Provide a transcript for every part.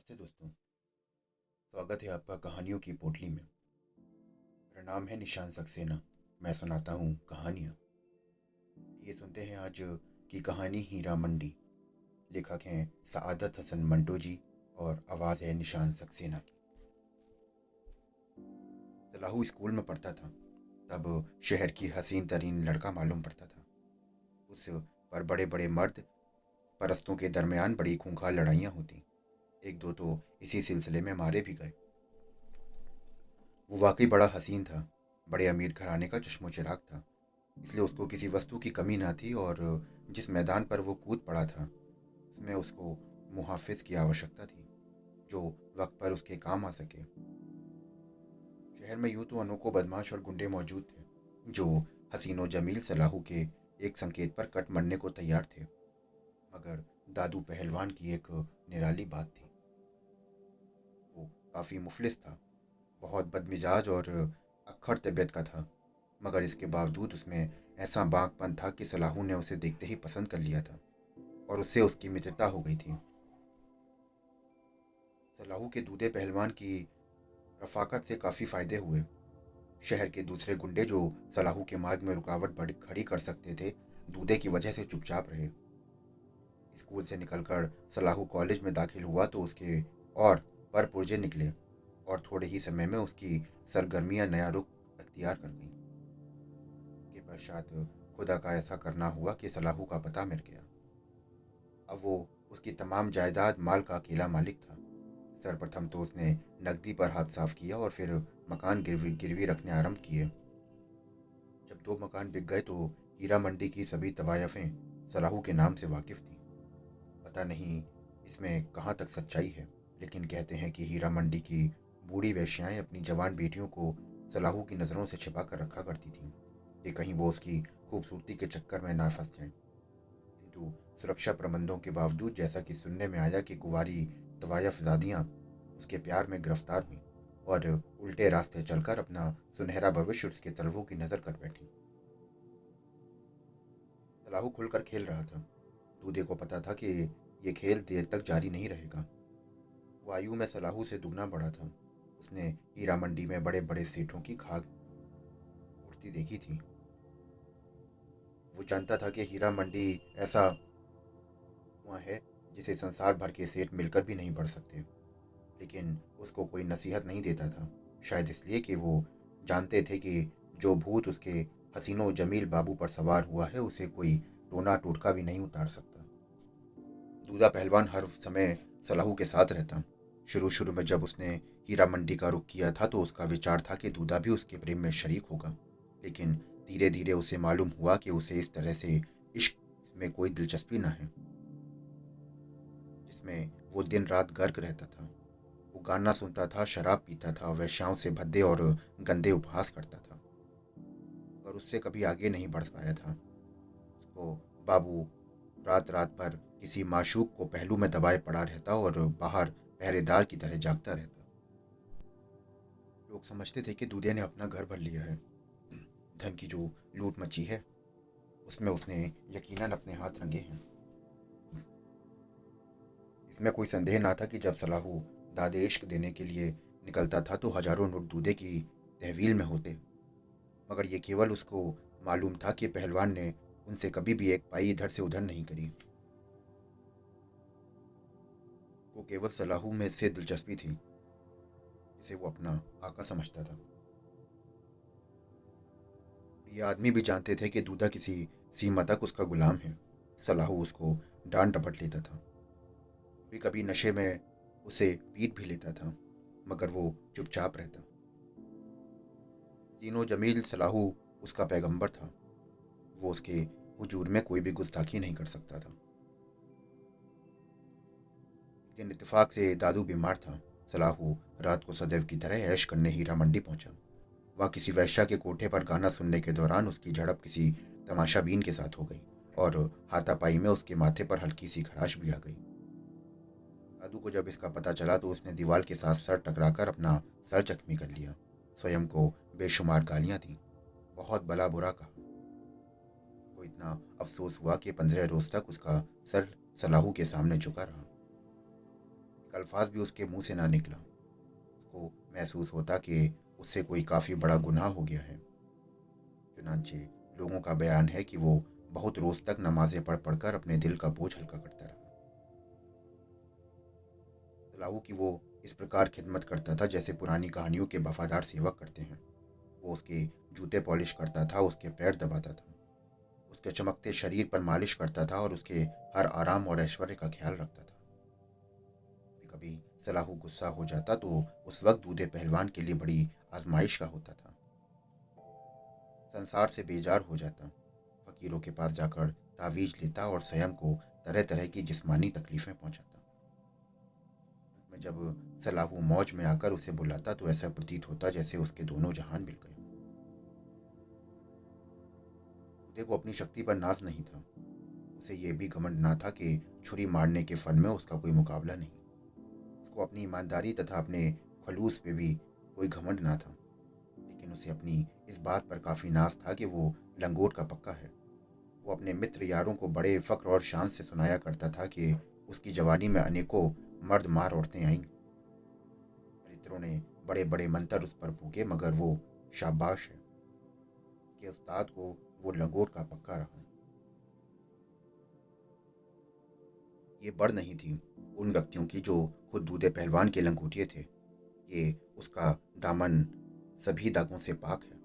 नमस्ते दोस्तों। स्वागत है आपका कहानियों की पोटली में। मेरा नाम है निशान सक्सेना। मैं सुनाता हूँ कहानियाँ। ये सुनते हैं आज की कहानी हीरा मंडी। लेखक हैं सआदत हसन मंटो जी और आवाज़ है निशान सक्सेना की। सलाहू स्कूल में पढ़ता था तब शहर की हसीन तरीन लड़का मालूम पड़ता था। उस पर बड़े बड़े मर्द परस्तों के दरमियान बड़ी खूंखार लड़ाइयाँ होती। एक दो तो इसी सिलसिले में मारे भी गए। वो वाकई बड़ा हसीन था। बड़े अमीर घराने का चश्मो चिराग था, इसलिए उसको किसी वस्तु की कमी ना थी और जिस मैदान पर वो कूद पड़ा था उसमें उसको मुहाफिज की आवश्यकता थी जो वक्त पर उसके काम आ सके। शहर में यूं तो अनोखो बदमाश और गुंडे मौजूद थे जो हसीनो जमील सलाहू के एक संकेत पर कट मरने को तैयार थे, मगर दादू पहलवान की एक निराली बात थी। वो काफ़ी मुफलिस था, बहुत बदमिजाज और अक्खड़ तबीयत का था, मगर इसके बावजूद उसमें ऐसा बाकपन था कि सलाहू ने उसे देखते ही पसंद कर लिया था और उससे उसकी मित्रता हो गई थी। सलाहू के दूधे पहलवान की रफाकत से काफ़ी फायदे हुए। शहर के दूसरे गुंडे जो सलाहू के मार्ग में रुकावट बड़ी खड़ी कर सकते थे, दूधे की वजह से चुपचाप रहे। स्कूल से निकलकर सलाहू कॉलेज में दाखिल हुआ तो उसके और पर पुर्जे निकले और थोड़े ही समय में उसकी सरगर्मियां नया रुख अख्तियार कर गईं। के पश्चात खुदा का ऐसा करना हुआ कि सलाहू का पता मिल गया। अब वो उसकी तमाम जायदाद माल का अकेला मालिक था। सर्वप्रथम तो उसने नकदी पर हाथ साफ किया और फिर मकान गिरवी गिरवी रखने आरंभ किए। जब दो मकान बिक गए तो हीरा मंडी की सभी तवायफें सलाहू के नाम से वाकिफ थीं। पता नहीं इसमें कहाँ तक सच्चाई है, लेकिन कहते हैं कि हीरा मंडी की बूढ़ी वेश्याएं अपनी जवान बेटियों को सलाहू की नज़रों से छिपा कर रखा करती थीं कि कहीं वो उसकी खूबसूरती के चक्कर में ना फंस जाएं। किंतु सुरक्षा प्रबंधों के बावजूद जैसा कि सुनने में आया कि कुंवारी तवायफजादियां उसके प्यार में गिरफ्तार हुई और उल्टे रास्ते चलकर अपना सुनहरा भविष्य उसके तलवों की नजर कर बैठी। सलाहू खुलकर खेल रहा था। दूधे को पता था कि ये खेल देर तक जारी नहीं रहेगा। वो आयु में सलाहू से दुगना बड़ा था। उसने हीरा मंडी में बड़े बड़े सेठों की खाक उड़ती देखी थी। वो जानता था कि हीरा मंडी ऐसा कुआं है जिसे संसार भर के सेठ मिलकर भी नहीं बढ़ सकते, लेकिन उसको कोई नसीहत नहीं देता था। शायद इसलिए कि वो जानते थे कि जो भूत उसके हसीनो जमील बाबू पर सवार हुआ है उसे कोई टोना टोटका भी नहीं उतार सकता। दूल्हा पहलवान हर समय सलाहू के साथ रहता। शुरू शुरू में जब उसने हीरा मंडी का रुख किया था तो उसका विचार था कि दूल्हा भी उसके प्रेम में शरीक होगा, लेकिन धीरे धीरे उसे मालूम हुआ कि उसे इस तरह से इश्क में कोई दिलचस्पी न है जिसमें वो दिन रात गर्क रहता था। वो गाना सुनता था, शराब पीता था, वेश्याओं से भद्दे और गंदे उपहास करता था, और उससे कभी आगे नहीं बढ़ पाया था। उसको बाबू रात रात भर किसी माशूक को पहलू में दबाए पड़ा रहता और बाहर पहरेदार की तरह जागता रहता। लोग समझते थे कि दूधिया ने अपना घर भर लिया है। धन की जो लूट मची है उसमें उसने यकीनन अपने हाथ रंगे हैं। इसमें कोई संदेह ना था कि जब सलाहू दादे इश्क देने के लिए निकलता था तो हजारों नोट दूधे की तहवील में होते, मगर ये केवल उसको मालूम था कि पहलवान ने उनसे कभी भी एक पाई इधर से उधर नहीं करी। वो केवल सलाहू में से दिलचस्पी थी जिसे वो अपना आका समझता था। ये आदमी भी जानते थे कि दूधा किसी सीमा तक उसका गुलाम है। सलाहू उसको डांट डपट लेता था, कभी कभी नशे में उसे पीट भी लेता था, मगर वो चुपचाप रहता। तीनों जमील सलाहू उसका पैगंबर था। वो उसके हुजूर में कोई भी गुस्ताखी नहीं कर सकता था। एक दिन इत्तेफाक से दादू बीमार था। सलाहू रात को सदैव की तरह ऐश करने हीरा मंडी पहुंचा। वहां किसी वैश्या के कोठे पर गाना सुनने के दौरान उसकी झड़प किसी तमाशाबीन के साथ हो गई और हाथापाई में उसके माथे पर हल्की सी खराश भी आ गई। दादू को जब इसका पता चला तो उसने दीवार के साथ सर टकराकर अपना सर जख्मी कर लिया। स्वयं को बेशुमार गालियां दी, बहुत भला बुरा कहा। को इतना अफसोस हुआ कि 15 रोज तक उसका सर सलाहू के सामने झुका रहा। एक एक अल्फाज भी उसके मुंह से ना निकला। उसको महसूस होता कि उससे कोई काफ़ी बड़ा गुनाह हो गया है। चुनांचे लोगों का बयान है कि वो बहुत रोज तक नमाजें पढ़ पढ़कर अपने दिल का बोझ हल्का करता रहा। सलाहू की वो इस प्रकार खिदमत करता था जैसे पुरानी कहानियों के वफादार सेवक करते हैं। वो उसके जूते पॉलिश करता था, उसके पैर दबाता था, उसके चमकते शरीर पर मालिश करता था और उसके हर आराम और ऐश्वर्य का ख्याल रखता था। कभी कभी सलाहू गुस्सा हो जाता तो उस वक्त दूल्हे पहलवान के लिए बड़ी आजमाइश का होता था। संसार से बेजार हो जाता, फकीरों के पास जाकर तावीज लेता और स्वयं को तरह तरह की जिस्मानी तकलीफें पहुंचाता। अंत में जब सलाहू मौज में आकर उसे बुलाता तो ऐसा प्रतीत होता जैसे उसके दोनों जहान मिल गए। उदय को अपनी शक्ति पर नाज नहीं था। उसे यह भी घमंड ना था कि छुरी मारने के फन में उसका कोई मुकाबला नहीं। उसको अपनी ईमानदारी तथा अपने खलूस पे भी कोई घमंड ना था। लेकिन उसे अपनी इस बात पर काफी नाज था कि वो लंगोट का पक्का है। वो अपने मित्र यारों को बड़े फख्र और शान से सुनाया करता था कि उसकी जवानी में अनेकों मर्द मार औरतें आईं। मित्रों ने बड़े बड़े मंत्र उस पर फूके, मगर वो शाबाश है कि उस्ताद को वो लंगोट का पक्का रहा। ये बढ़ नहीं थी उन व्यक्तियों की जो खुद दूधे पहलवान के लंगोटिए थे। ये उसका दामन सभी दागों से पाक है।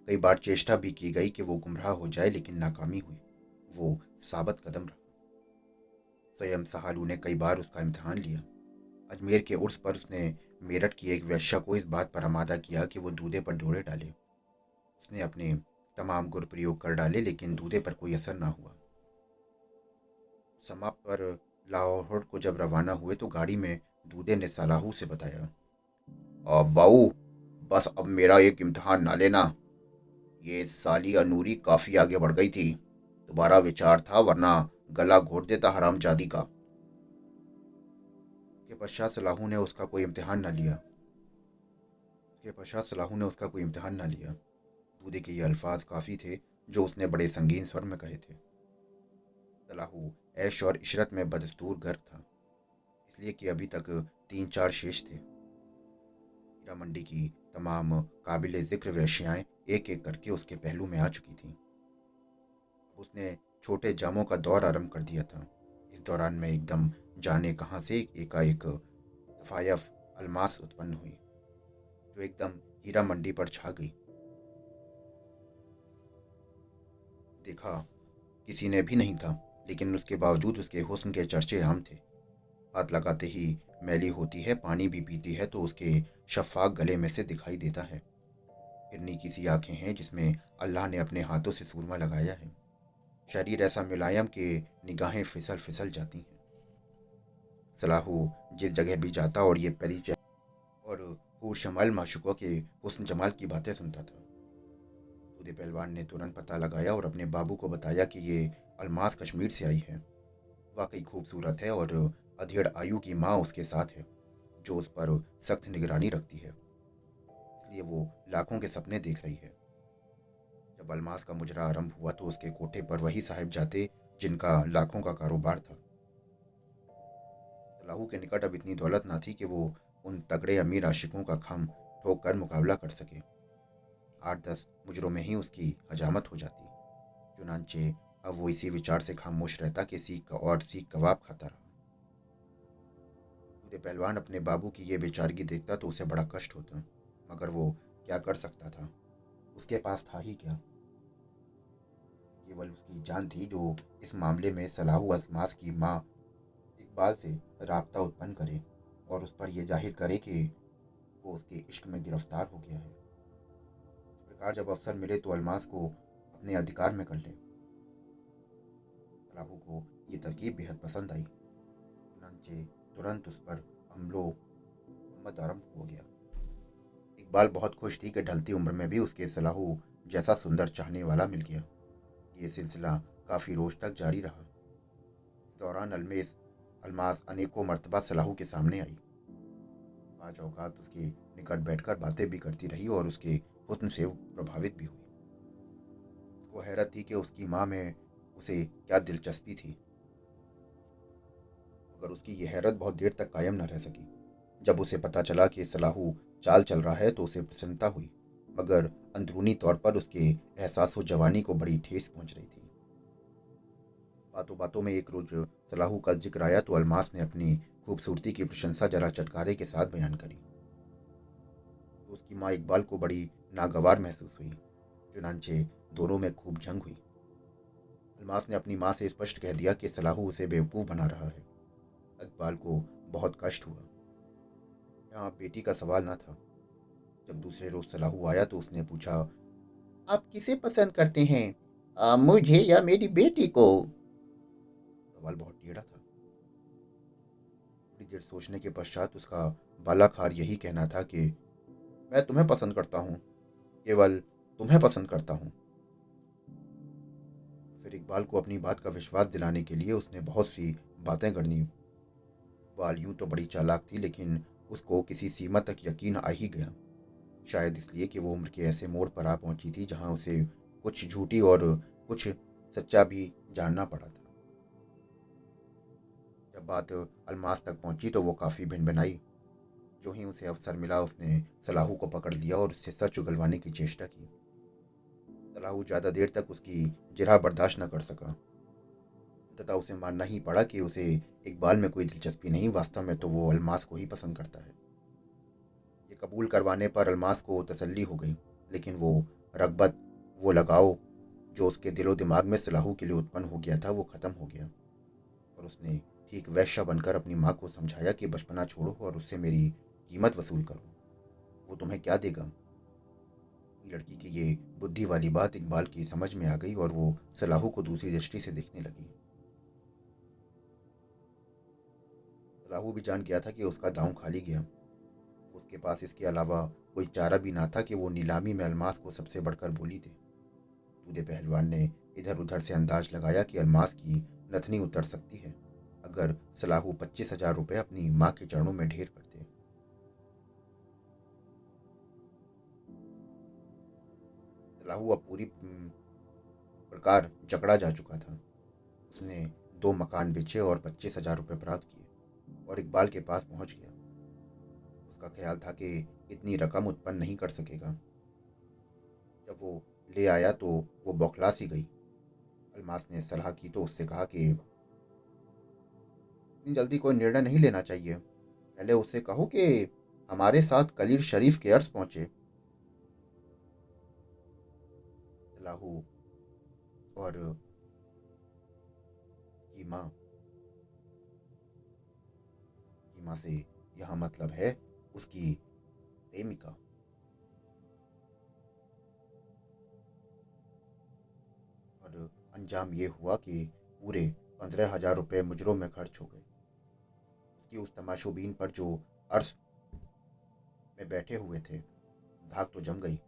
कई बार चेष्टा भी की गई कि वो गुमराह हो जाए, लेकिन नाकामी हुई। वो साबित कदम रहा। स्वयं सहालू ने कई बार उसका इम्तिहान लिया। अजमेर के उर्स पर उसने मेरठ की एक वेश्या को इस बात पर आमादा किया कि वो दूल्हे पर डोरे डाले। उसने अपने तमाम गुर प्रयोग कर डाले, लेकिन दूल्हे पर कोई असर ना हुआ। समाप्त पर लाहौर को जब रवाना हुए तो गाड़ी में दूल्हे ने सलाहू से बताया, बाऊ, बस अब मेरा एक इम्तिहान ना लेना। ये साली अनूरी काफी आगे बढ़ गई थी। दोबारा विचार था, वरना गला घोट देता हरामजादी का। के पश्चात सलाहू ने उसका कोई इम्तिहान न लिया। दूधे के ये अल्फाज काफी थे जो उसने बड़े संगीन स्वर में कहे थे। सलाहू ऐश और इशरत में बदस्तूर गर्क था, इसलिए कि अभी तक 3-4 शेष थे। हीरा मंडी की तमाम काबिले जिक्र वेश्याएं एक एक करके उसके पहलू में आ चुकी थीं। उसने छोटे जामों का दौर आरंभ कर दिया था। इस दौरान में एकदम जाने कहां से एकाएक सफायफ अलमास उत्पन्न हुई, जो एकदम हीरा मंडी पर छा गई। देखा किसी ने भी नहीं था, लेकिन उसके बावजूद उसके हुस्न के चर्चे आम थे। हाथ लगाते ही मैली होती है, पानी भी पीती है तो उसके शफाक गले में से दिखाई देता है। हिरनी की सी आंखें हैं जिसमें अल्लाह ने अपने हाथों से सूरमा लगाया है। शरीर ऐसा मुलायम कि निगाहें फिसल फिसल जाती हैं। सलाहू जिस जगह भी जाता और ये परिचय और हूर शमाल माशुकों के हुस्न जमाल की बातें सुनता था। दूधे पहलवान ने तुरंत पता लगाया और अपने बाबू को बताया कि ये अलमास कश्मीर से आई है। वाकई खूबसूरत है और अधेड़ आयु की माँ उसके साथ है, जो उस पर सख्त निगरानी रखती है। इसलिए वो लाखों के सपने देख रही है। जब अलमास का मुजरा आरंभ हुआ तो उसके कोठे पर वही साहिब जाते जिनका लाखों का कारोबार था। सलाहू के निकट अब इतनी दौलत ना थी कि वो उन तगड़े अमीर आशिकों का खम ठोक कर मुकाबला कर सके। 8-10 मुजरों में ही उसकी हजामत हो जाती। चुनांचे अब वो इसी विचार से खामोश रहता कि सीख कबाब खाता रहा। दूधे पहलवान अपने बाबू की ये बेचारगी देखता तो उसे बड़ा कष्ट होता, मगर वो क्या कर सकता था। उसके पास था ही क्या। केवल उसकी जान थी जो इस मामले में सलाहू अजमास की माँ इकबाल से राब्ता उत्पन्न करे और उस पर यह जाहिर करे कि वो उसके इश्क में गिरफ्तार हो गया है। इस प्रकार जब अवसर मिले तो अलमास को अपने अधिकार में कर ले। सलाहू को ये तरकीब बेहद पसंद आई। चुनांचे तुरंत उस पर हमलो मत आरंभ हो गया। इकबाल बहुत खुश थी कि ढलती उम्र में भी उसके सलाहू जैसा सुंदर चाहने वाला मिल गया। ये सिलसिला काफी रोज तक जारी रहा। इस दौरान अलमास अनेकों मर्तबा सलाहू के सामने आई। बाज औकात उसके निकट बैठकर बातें भी करती रही और उसके हुस्न से प्रभावित भी हुई। उसको हैरत थी कि उसकी माँ में उसे क्या दिलचस्पी थी। मगर उसकी यह हैरत बहुत देर तक कायम न रह सकी। जब उसे पता चला कि सलाहू चाल चल रहा है तो उसे प्रसन्नता हुई, मगर अंदरूनी तौर पर उसके एहसास जवानी को बड़ी ठेस पहुंच रही थी। बातों बातों में एक रोज सलाहू का जिक्र आया तो अलमास ने अपनी खूबसूरती की प्रशंसा जरा चटकारे के साथ बयान करी। तो उसकी माँ इकबाल को बड़ी नागवार महसूस हुई। चुनांचे दोनों में खूब जंग हुई। अलमास ने अपनी माँ से स्पष्ट कह दिया कि सलाहू उसे बेवकूफ़ बना रहा है। इकबाल को बहुत कष्ट हुआ। यहाँ बेटी का सवाल न था। जब दूसरे रोज सलाहू आया तो उसने पूछा, आप किसे पसंद करते हैं, मुझे या मेरी बेटी को? सवाल बहुत टेढ़ा था। थोड़ी देर सोचने के पश्चात उसका बालाखार यही कहना था कि मैं तुम्हें पसंद करता हूँ, केवल तुम्हें पसंद करता हूँ। फिर इकबाल को अपनी बात का विश्वास दिलाने के लिए उसने बहुत सी बातें गढ़ी। इकबाल यूं तो बड़ी चालाक थी, लेकिन उसको किसी सीमा तक यकीन आ ही गया। शायद इसलिए कि वो उम्र के ऐसे मोड़ पर आ पहुंची थी जहां उसे कुछ झूठी और कुछ सच्चा भी जानना पड़ा था। जब बात अलमास तक पहुंची तो वो काफी भिनभिनाई। जो ही उसे अवसर मिला उसने सलाहू को पकड़ लिया और उससे सच उगलवाने की चेष्टा की। सलाहू ज्यादा देर तक उसकी जिरह बर्दाश्त न कर सका। तथा उसे मानना ही पड़ा कि उसे इकबाल में कोई दिलचस्पी नहीं, वास्तव में तो वो अलमास को ही पसंद करता है। ये कबूल करवाने पर अलमास को तसल्ली हो गई, लेकिन वो रगबत, वो लगाव जो उसके दिलो दिमाग में सलाहू के लिए उत्पन्न हो गया था वो खत्म हो गया। और उसने ठीक वैश्या बनकर अपनी माँ को समझाया कि बचपना छोड़ो और उससे मेरी कीमत वसूल करो। वो तुम्हें क्या देगा? लड़की की ये बुद्धि वाली बात इकबाल की समझ में आ गई और वो सलाहू को दूसरी दृष्टि से देखने लगी। सलाहू भी जान गया था कि उसका दांव खाली गया। उसके पास इसके अलावा कोई चारा भी ना था कि वो नीलामी में अलमास को सबसे बढ़कर बोली दे। दूधे पहलवान ने इधर उधर से अंदाज लगाया कि अलमास की नथनी उतर सकती है अगर सलाहू 25,000 रुपये अपनी माँ के चरणों में ढेर कर दे। सलाहू अब पूरी प्रकार जकड़ा जा चुका था। उसने 2 मकान बेचे और 25,000 रुपये प्राप्त किए और इकबाल के पास पहुंच गया। उसका ख्याल था कि इतनी रकम उत्पन्न नहीं कर सकेगा। जब वो ले आया तो वो बौखला सी गई। अलमास ने सलाह की तो उससे कहा कि इतनी जल्दी कोई निर्णय नहीं लेना चाहिए। पहले उससे कहो कि हमारे साथ कलीर शरीफ के अर्ज पहुंचे। सलाहू और की माँ की माँ से यहाँ मतलब है उसकी प्रेमिका। और अंजाम ये हुआ कि पूरे 15,000 रुपये मुजरों में खर्च हो गए। उसकी उस तमाशोबीन पर जो अर्श में बैठे हुए थे, धाक तो जम गई,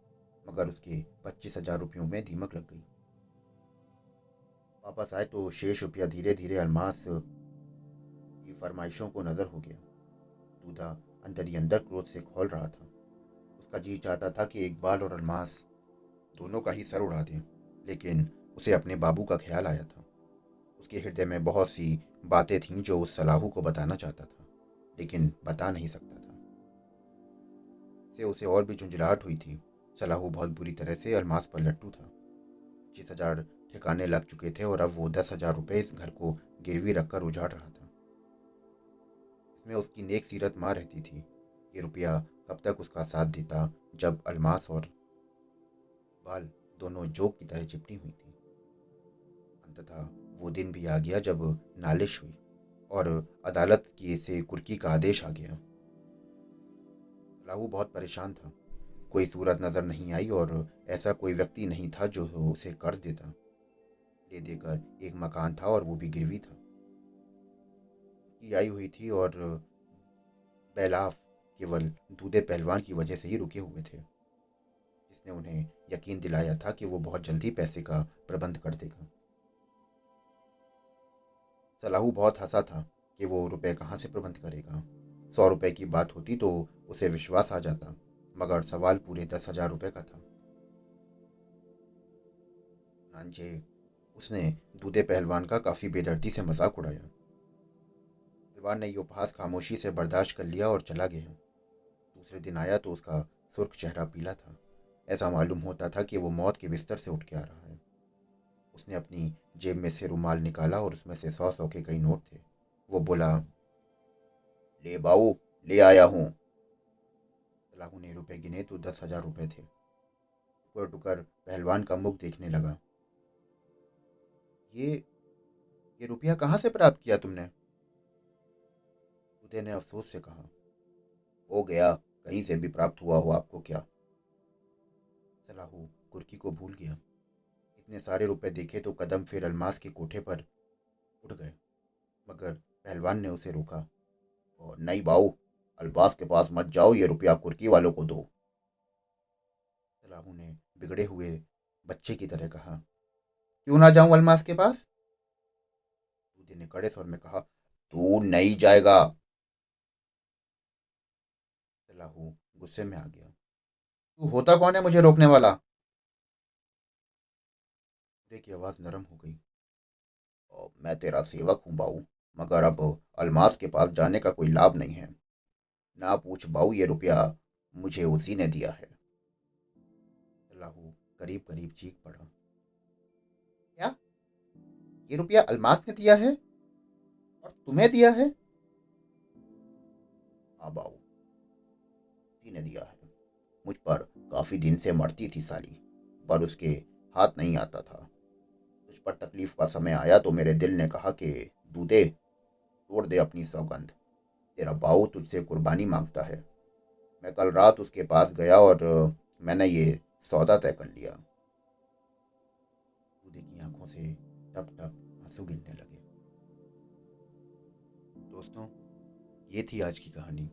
मगर उसके 25,000 रुपयों में दीमक लग गई। वापस आए तो शेष रुपया धीरे धीरे अलमास की फरमाइशों को नजर हो गया। दूधा अंदर ही अंदर क्रोध से खौल रहा था। उसका जी चाहता था कि इकबाल और अलमास दोनों का ही सर उड़ा दें, लेकिन उसे अपने बाबू का ख्याल आया था। उसके हृदय में बहुत सी बातें थीं जो उस सलाहू को बताना चाहता था, लेकिन बता नहीं सकता था। इससे उसे और भी झुंझलाहट हुई थी। सलाहू बहुत बुरी तरह से अलमास पर लट्टू था। 25,000 ठिकाने लग चुके थे और अब वो 10,000 रुपये इस घर को गिरवी रखकर उजाड़ रहा था। इसमें उसकी नेक सीरत माँ रहती थी। ये रुपया कब तक उसका साथ देता जब अलमास और बाल दोनों जोक की तरह चिपटी हुई थी। अंततः वो दिन भी आ गया जब नालिश हुई और अदालत की से कुर्की का आदेश आ गया। लाहू बहुत परेशान था। कोई सूरत नजर नहीं आई और ऐसा कोई व्यक्ति नहीं था जो उसे कर्ज देता। ले देकर एक मकान था और वो भी गिरवी था। की आई हुई थी और बैलाफ केवल दूधे पहलवान की वजह से ही रुके हुए थे। इसने उन्हें यकीन दिलाया था कि वो बहुत जल्दी पैसे का प्रबंध कर देगा। सलाहू बहुत हंसा था कि वो रुपए कहाँ से प्रबंध करेगा। 100 रुपए की बात होती तो उसे विश्वास आ जाता, मगर सवाल पूरे 10,000 रुपए का था। नानचे उसने दूधे पहलवान का काफी बेदर्दी से मजाक उड़ाया। पहलवान ने ये उपहास खामोशी से बर्दाश्त कर लिया और चला गया। दूसरे दिन आया तो उसका सुर्ख चेहरा पीला था। ऐसा मालूम होता था कि वो मौत के बिस्तर से उठ के आ रहा है। उसने अपनी जेब में से रुमाल निकाला और उसमें से 100 के कई नोट थे। वो बोला, ले बाऊ, ले आया हूँ। सलाहू ने रुपए गिने तो 10,000 रुपए थे। टुकर टुकर पहलवान का मुख देखने लगा। ये ये रुपया कहाँ से प्राप्त किया तुमने? उदय ने अफसोस से कहा, हो गया, कहीं से भी प्राप्त हुआ हो, आपको क्या। सलाहू कुर्की को भूल गया। इतने सारे रुपए देखे तो कदम फिर अलमास के कोठे पर उठ गए, मगर पहलवान ने उसे रोका। और नहीं बाऊ, अलबास के पास मत जाओ, ये रुपया कुर्की वालों को दो। सलाहू ने बिगड़े हुए बच्चे की तरह कहा, क्यों ना जाऊं अलमास के पास? दूधी ने कड़े स्वर में कहा, तू नहीं जाएगा। सलाहू गुस्से में आ गया, तू होता कौन है मुझे रोकने वाला? दूधी की आवाज नरम हो गई, मैं तेरा सेवक हूं बाऊ, मगर अब अलमास के पास जाने का कोई लाभ नहीं है। ना पूछ बाऊ, ये रुपया मुझे उसी ने दिया है। सलाहू करीब करीब चीख पड़ा, क्या? ये रुपया अलमास ने दिया है और तुम्हें दिया है? हाँ बाऊ, उसी ने दिया है। मुझ पर काफी दिन से मरती थी साली, पर उसके हाथ नहीं आता था। तुझ पर तकलीफ का समय आया तो मेरे दिल ने कहा कि दूधे, तोड़ दे अपनी सौगंध, तेरा बाऊ तुझसे कुर्बानी मांगता है। मैं कल रात उसके पास गया और मैंने ये सौदा तय कर लिया। दूधे की आंखों से टप टप आंसू गिरने लगे। दोस्तों, ये थी आज की कहानी।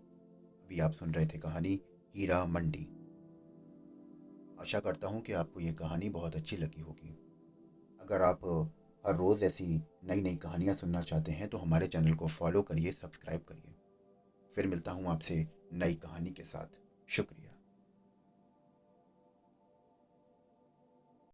अभी आप सुन रहे थे कहानी हीरा मंडी। आशा करता हूँ कि आपको ये कहानी बहुत अच्छी लगी होगी। अगर आप हर रोज़ ऐसी नई नई कहानियाँ सुनना चाहते हैं तो हमारे चैनल को फॉलो करिए, सब्सक्राइब करिए। फिर मिलता हूँ आपसे नई कहानी के साथ। शुक्रिया।